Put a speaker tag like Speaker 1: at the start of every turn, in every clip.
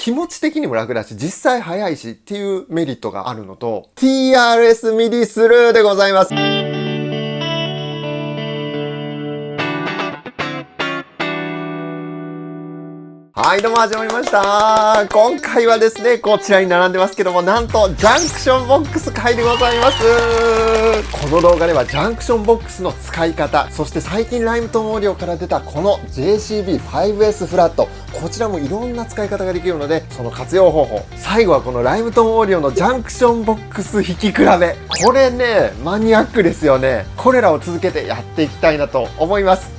Speaker 1: 気持ち的にも楽だし、実際早いしっていうメリットがあるのと、TRS MIDI スルーでございます。はい、どうも始まりました。今回はですね、こちらに並んでますけども、なんとジャンクションボックス回でございます。この動画ではジャンクションボックスの使い方、そして最近ライムトーンオーディオから出たこの JCB5S フラット、こちらもいろんな使い方ができるので、その活用方法、最後はこのライムトーンオーディオのジャンクションボックス弾き比べ、これね、マニアックですよね。これらを続けてやっていきたいなと思います。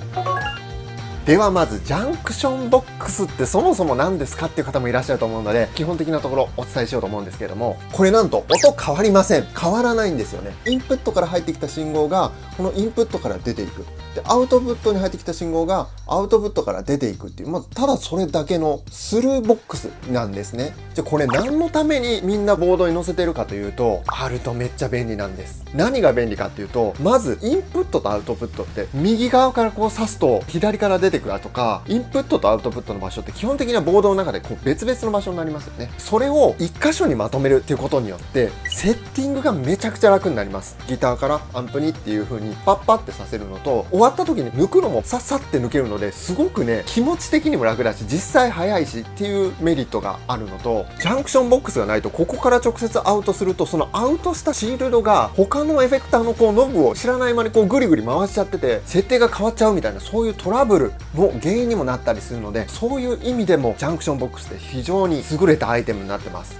Speaker 1: ではまずジャンクションボックスってそもそも何ですかっていう方もいらっしゃると思うので、基本的なところお伝えしようと思うんですけれども、これなんと音変わりません。変わらないんですよね。インプットから入ってきた信号がこのインプットから出ていく。でアウトプットに入ってきた信号がアウトプットから出ていくっていう、ただそれだけのスルーボックスなんですね。じゃあこれ何のためにみんなボードに載せてるかというと、あるとめっちゃ便利なんです。何が便利かっていうと、まずインプットとアウトプットって右側からこう指すと左から出てくるとか、インプットとアウトプットの場所って基本的にはボードの中でこう別々の場所になりますよね。それを一箇所にまとめるっていうことによってセッティングがめちゃくちゃ楽になります。ギターからアンプにっていう風にパッパってさせるのと、終わった時に抜くのもさっさって抜けるので、すごくね気持ち的にも楽だし、実際早いしっていうメリットがあるのと、ジャンクションボックスがないとここから直接アウトすると、そのアウトしたシールドが他のエフェクターのこうノブを知らない間にこうグリグリ回しちゃってて設定が変わっちゃうみたいな、そういうトラブルの原因にもなったりするので、そういう意味でもジャンクションボックスって非常に優れたアイテムになってます。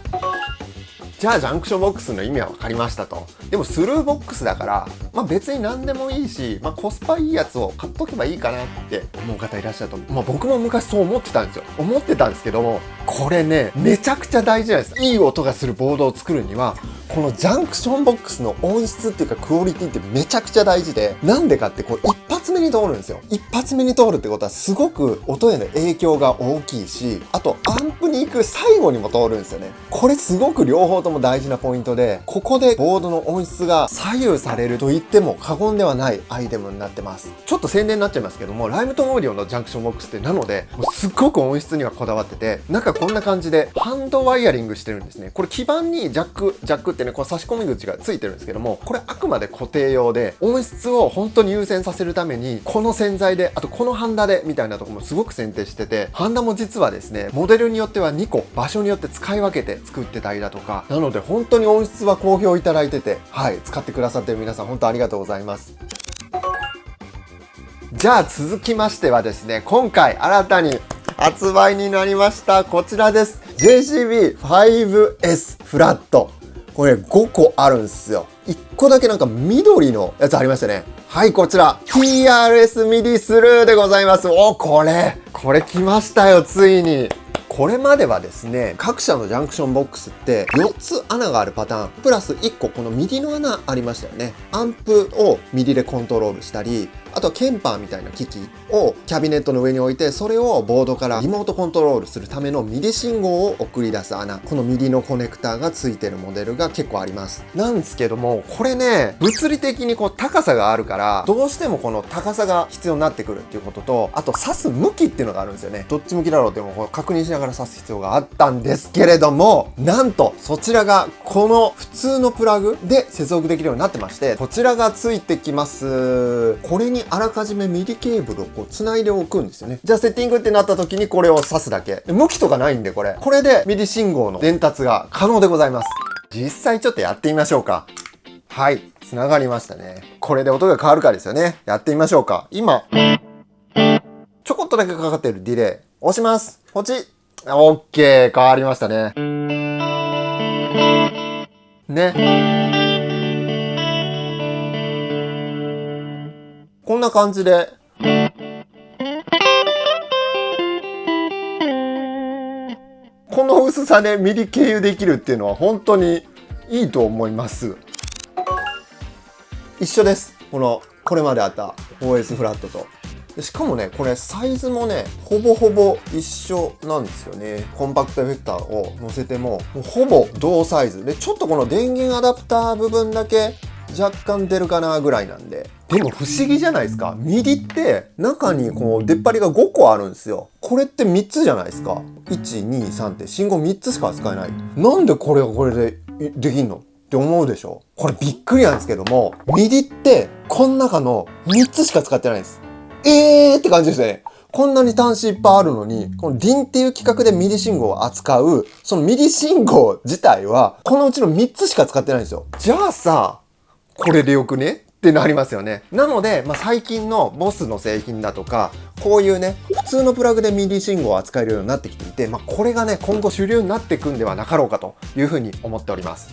Speaker 1: じゃあジャンクションボックスの意味は分かりましたと。でもスルーボックスだから、別に何でもいいし、コスパいいやつを買っとけばいいかなって思う方いらっしゃると思う。僕も昔そう思ってたんですよ。思ってたんですけども、これねめちゃくちゃ大事なんです。いい音がするボードを作るにはこのジャンクションボックスの音質っていうかクオリティってめちゃくちゃ大事で、なんでかってこう一発目に通るんですよ。一発目に通るってことはすごく音への影響が大きいし、あとアンプに行く最後にも通るんですよね。これすごく両方とも大事なポイントで、ここでボードの音質が左右されると言っても過言ではないアイテムになってます。ちょっと宣伝になっちゃいますけども、ライムトーンオーディオのジャンクションボックスってなので、もうすっごく音質にはこだわってて、中こんな感じでハンドワイヤリングしてるんですね。これ基板にジャックってね、こう差し込み口がついてるんですけども、これあくまで固定用で、音質を本当に優先させるためにこの洗剤で、あとこのハンダでみたいなところもすごく選定してて、ハンダも実はですねモデルによっては2個場所によって使い分けて作ってたりだとか、なので本当に音質は好評いただいてて、使ってくださってる皆さん本当ありがとうございます。じゃあ続きましてはですね、今回新たに発売になりましたこちらです。 JCB5S フラット。これ5個あるんですよ。1個だけなんか緑のやつありましたね。はい、こちら TRS MIDI スルーでございます。これ来ましたよ、ついに。これまではですね、各社のジャンクションボックスって4つ穴があるパターンプラス1個このミディの穴ありましたよね。アンプをミディでコントロールしたり、あとはケンパーみたいな機器をキャビネットの上に置いて、それをボードからリモートコントロールするためのミディ信号を送り出す穴、このミディのコネクターがついてるモデルが結構あります。なんですけども、これね物理的にこう高さがあるからどうしてもこの高さが必要になってくるっていうことと、あと刺す向きっていうのがあるんですよね。どっち向きだろうっていうのをこう確認しながら刺す必要があったんですけれども、なんとそちらがこの普通のプラグで接続できるようになってまして、こちらがついてきます。これにあらかじめミディケーブルをこう繋いでおくんですよね。じゃあセッティングってなった時にこれを挿すだけ。向きとかないんで、これでミディ信号の伝達が可能でございます。実際ちょっとやってみましょうか。はい、繋がりましたね。これで音が変わるかですよね。やってみましょうか。今ちょこっとだけかかってるディレイ押します。ポチッ。オッケー、変わりましたね。こんな感じでこの薄さでミディ経由できるっていうのは本当にいいと思います。一緒です。これまであった OS フラットと。しかもね、これサイズもねほぼほぼ一緒なんですよね。コンパクトエフェクターを乗せてもほぼ同サイズで、ちょっとこの電源アダプター部分だけ若干出るかなぐらいなんで。でも不思議じゃないですか。ミディって中にこう出っ張りが5個あるんですよ。これって3つじゃないですか。1、2、3って信号3つしか扱えない。なんでこれがこれでできんのって思うでしょ。これびっくりなんですけども、ミディってこの中の3つしか使ってないんです。って感じですね。こんなに端子いっぱいあるのに、この DIN っていう規格でミディ信号を扱う、そのミディ信号自体は、このうちの3つしか使ってないんですよ。じゃあさ、これでよくねってなりますよね。なので、最近のボスの製品だとか、こういうね、普通のプラグでミディ信号を扱えるようになってきていて、これがね、今後主流になっていくんではなかろうかというふうに思っております。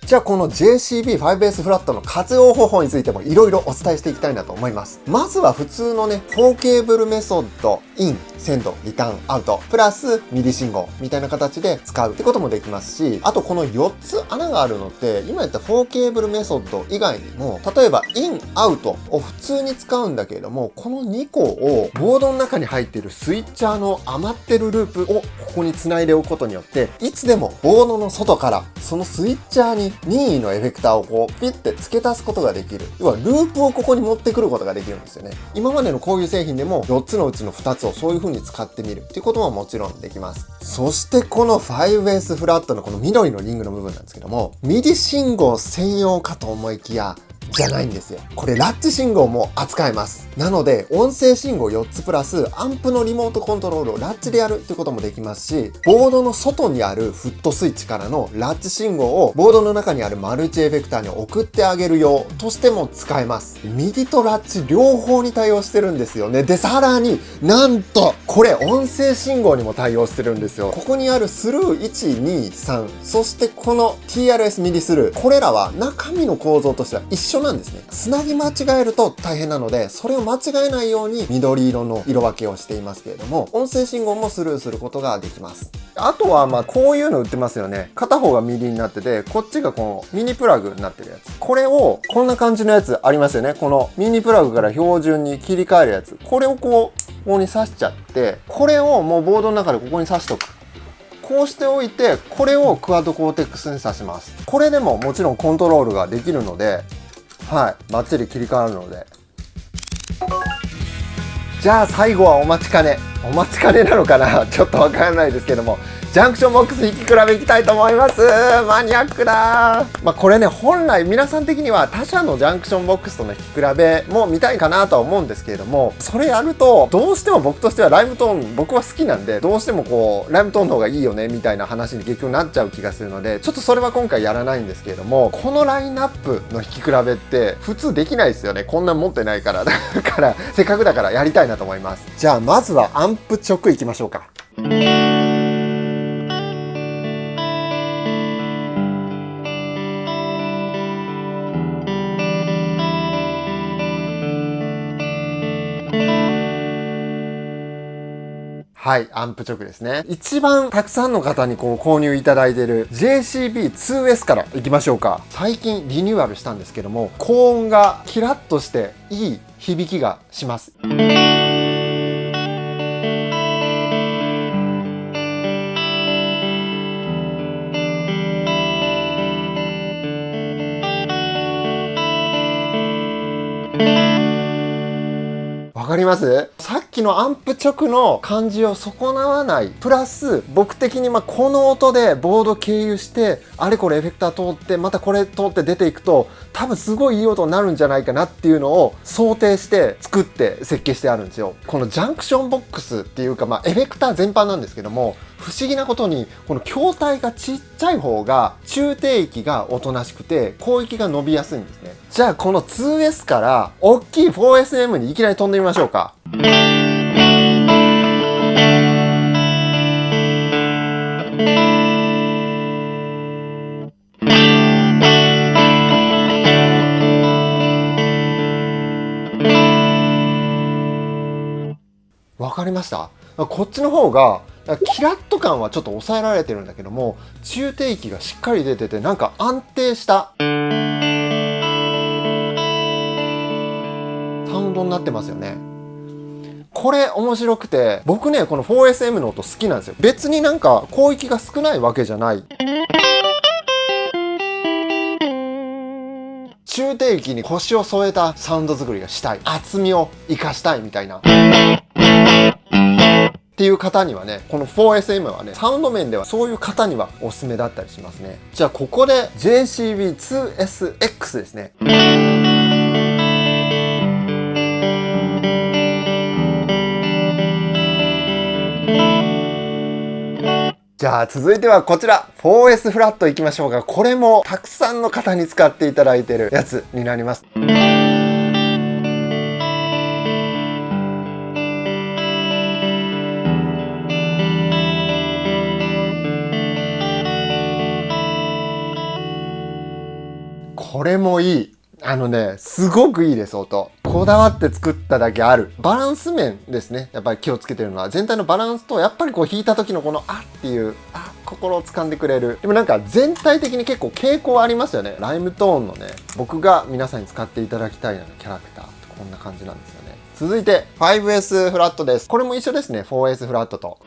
Speaker 1: じゃあこの JCB5S フラットの活用方法についてもいろいろお伝えしていきたいなと思います。まずは普通のね、4ケーブルメソッド、イン、センド、リターン、アウト、プラスミディ信号みたいな形で使うってこともできますし、あとこの4つ穴があるのって、今言った4ケーブルメソッド以外にも、例えばイン、アウトを普通に使うんだけれども、この2個をボードの中に入っているスイッチャーの余ってるループをここにつないでおくことによって、いつでもボードの外からそのスイッチャーに任意のエフェクターをこうピッて付け足すことができる。要はループをここに持ってくることができるんですよね。今までのこういう製品でも4つのうちの2つをそういう風に使ってみるっていうことももちろんできます。そしてこの 5S フラットのこの緑のリングの部分なんですけども、ミディ信号専用かと思いきやじゃないんですよ。これラッチ信号も扱えます。なので音声信号4つプラスアンプのリモートコントロールをラッチでやるっていうこともできますし、ボードの外にあるフットスイッチからのラッチ信号をボードの中にあるマルチエフェクターに送ってあげる用としても使えます。ミディとラッチ両方に対応してるんですよね。でさらになんとこれ音声信号にも対応してるんですよ。ここにあるスルー1、2、3、そしてこの TRS ミディスルー、これらは中身の構造としては一緒なんですね。つなぎ間違えると大変なので、それを間違えないように緑色の色分けをしていますけれども、音声信号もスルーすることができます。あとはこういうの売ってますよね。片方がミディになってて、こっちがこのミニプラグになってるやつ。これをこんな感じのやつありますよね。このミニプラグから標準に切り替えるやつ。これをここに挿しちゃって、これをもうボードの中でここに挿しとく。こうしておいて、これをクアッドコーテックスに挿します。これでももちろんコントロールができるので、はい、バッチリ切り替わるので。じゃあ最後はお待ちかねなのかなちょっとわからないですけども、ジャンクションボックス弾き比べいきたいと思います。マニアックだ。これね、本来皆さん的には他社のジャンクションボックスとの弾き比べも見たいかなとは思うんですけれども、それやるとどうしても僕としてはライムトーン、僕は好きなんで、どうしてもこうライムトーンの方がいいよねみたいな話に結局なっちゃう気がするので、ちょっとそれは今回やらないんですけれども、このラインナップの弾き比べって普通できないですよね。こんなん持ってないからだからせっかくだからやりたいなと思います。じゃあまずはアンプ直いきましょうか。はい、アンプ直ですね。一番たくさんの方に購入いただいている JCB2S からいきましょうか。最近リニューアルしたんですけども、高音がキラッとしていい響きがします。わかります？さっきのアンプ直の感じを損なわない。プラス、僕的にこの音でボード経由して、あれこれエフェクター通って、またこれ通って出ていくと、多分すごいいい音になるんじゃないかなっていうのを想定して作って設計してあるんですよ。このジャンクションボックスっていうか、エフェクター全般なんですけども、不思議なことにこの筐体がちっちゃい方が中低域がおとなしくて広域が伸びやすいんですね。じゃあこの 2S から大きい 4SM にいきなり飛んでみましょうか。わかりました？こっちの方がキラッと感はちょっと抑えられてるんだけども、中低域がしっかり出てて、なんか安定したサウンドになってますよね。これ面白くて、僕ねこの 4SM の音好きなんですよ。別になんか広域が少ないわけじゃない。中低域に腰を添えたサウンド作りがしたい、厚みを活かしたいみたいなっていう方にはね、この 4SM はね、サウンド面ではそういう方にはおすすめだったりしますね。じゃあここで JCB2SX ですね。じゃあ続いてはこちら 4S フラットいきましょうか。これもたくさんの方に使っていただいているやつになります。これもいい。すごくいいです、音。こだわって作っただけある。バランス面ですね。やっぱり気をつけてるのは、全体のバランスと、やっぱりこう弾いた時のこの、あっていう、心を掴んでくれる。でもなんか全体的に結構傾向ありますよね。ライムトーンのね、僕が皆さんに使っていただきたいようなキャラクター。こんな感じなんですよね。続いて、5S フラットです。これも一緒ですね。4S フラットと。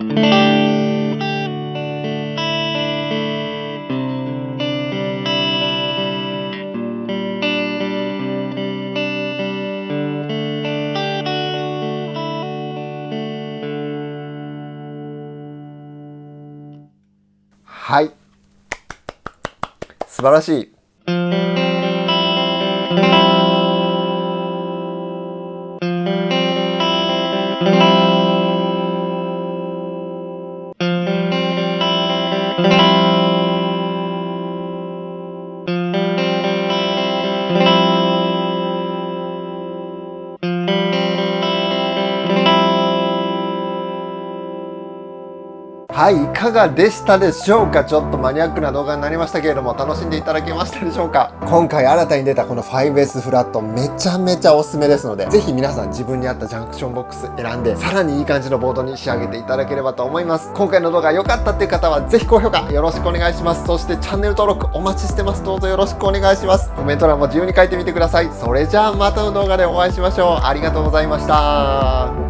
Speaker 1: はい。素晴らしい。はい、いかがでしたでしょうか。ちょっとマニアックな動画になりましたけれども、楽しんでいただけましたでしょうか。今回新たに出たこの 5S フラットめちゃめちゃおすすめですので、ぜひ皆さん自分に合ったジャンクションボックス選んで、さらにいい感じのボードに仕上げていただければと思います。今回の動画良かったっていう方はぜひ高評価よろしくお願いします。そしてチャンネル登録お待ちしてます。どうぞよろしくお願いします。コメント欄も自由に書いてみてください。それじゃあまたの動画でお会いしましょう。ありがとうございました。